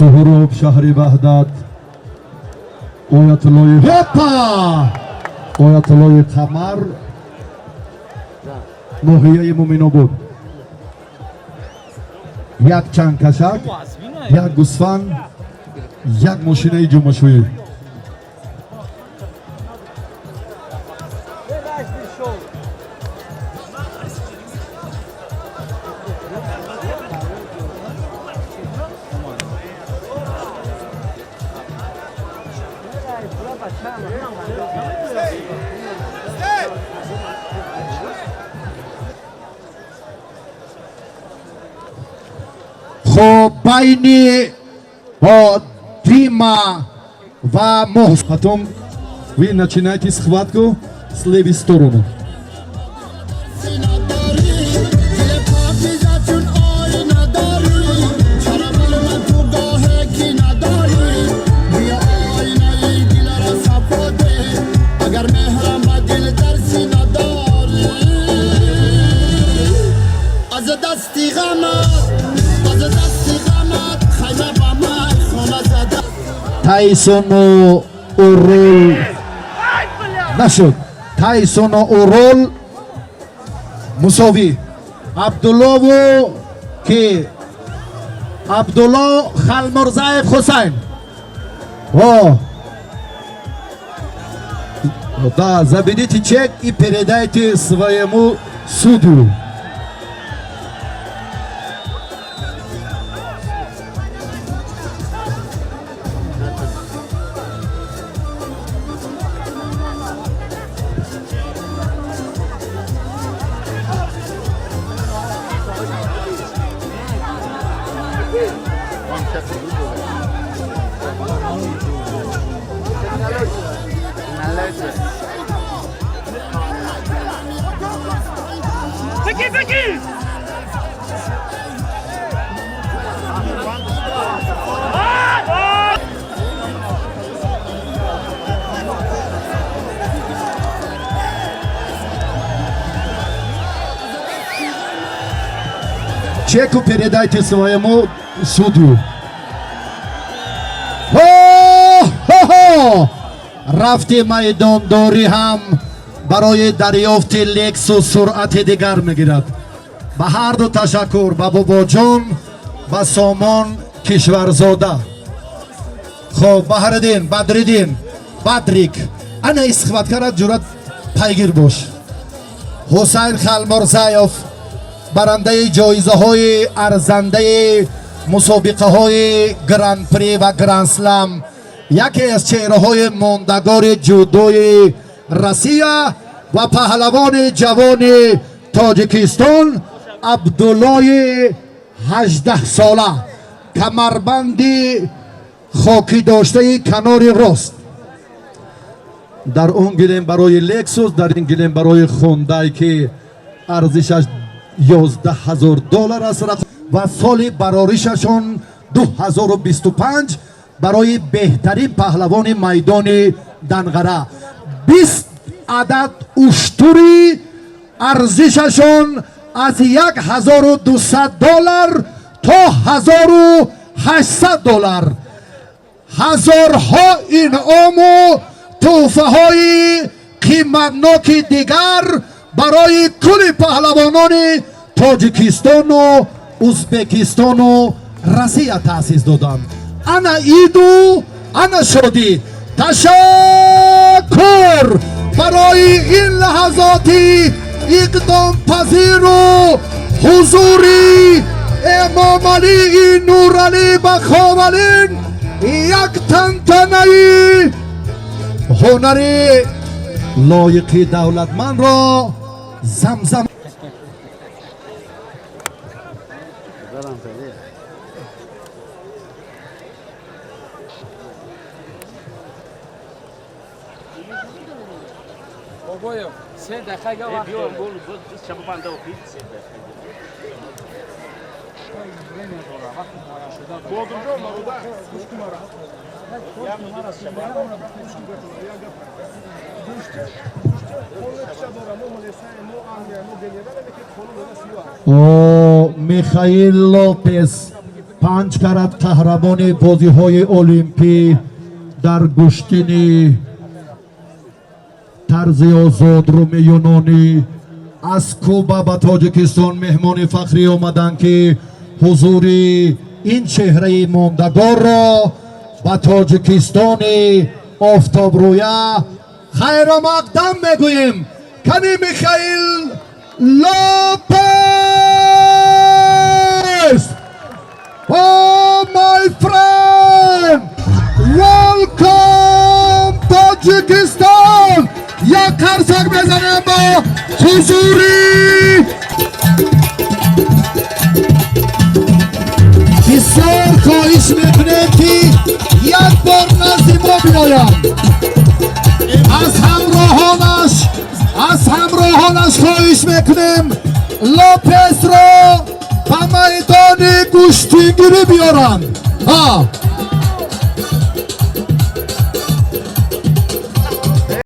سهروب شهر وحدت آیت الله هپا آیت الله قمر ناحیه مومن آباد یک چند کشک یک گوسفند یک ماشین جمعه‌شویی خب بین با دیما و محسن потом вы начинаете схватку с левой стороны. تایسون و اورول نشد تایسون و اورول مساوی عبدالله و که عبدالله خلمرزاев حسین да заберите чек и передайте своему суду. Peki! Чеку передайте своему суду. рафти майдондорӣ ҳам барои дарёфти лексус суръати дигар мегирад. ба ҳарду ташаккур, ба бобоҷон, ба сомон кишварзода. хоб баҳриддин бадриддин бадрик ана исхваткара ҷурат пайгир бош. ҳусайн халмурзаев барандаи ҷоизаҳои арзандаи мусобиқаҳои гран-при ва гран-слам, яке аз чеҳраҳои мондагори ҷудои Россия ва паҳлавони ҷавони Тоҷикистон Абдуллои 18 сола, камарбанди хоки доштаи канори рост. дар он гирем барои лексус, дар ин гирем барои хондай ки арзишаш $11,000 аст ва соли бароришашон 2025 барои беҳтарин паҳлавони майдони Данғара 20 адад уштури арзишашон аз $1,200 то $1,800. ҳазорҳо инъому тӯҳфаҳои қиматноки дигар барои кули паҳлавонони Тоҷикистону Узбекистону Россия таъсис доданд. ана иду ана шодӣ. ташаккур барои ин лаҳазоти иқдомпазиру ҳузури эмомалии нуралӣ баховалин як тантанаи ҳунари лоиқи давлатмандро замзам Boboyev, 3 daqiqaga vaqt yo'q. Михаил Лопес 5 карат қаҳрамони бозиҳои олимпӣ дар гӯштини тарзи озод рumi юнонӣ аз Куба ба Тоҷикистон меҳмони фахрӣ омаданд ки ҳузури ин чеҳраи мондагорро ба Тоҷикистони офтобрӯя хайромақдам мегӯем. Кани Михаил Lopez! Oh my friend! Welcome Tajikistan! یک قرصک بزنیم با حضوری بسیار خواهش میکنیم که یک بار نزد ما بیایم. از همراهانش خواهش میکنیم لوپز رو به میدان گوشتینگیری بیارن.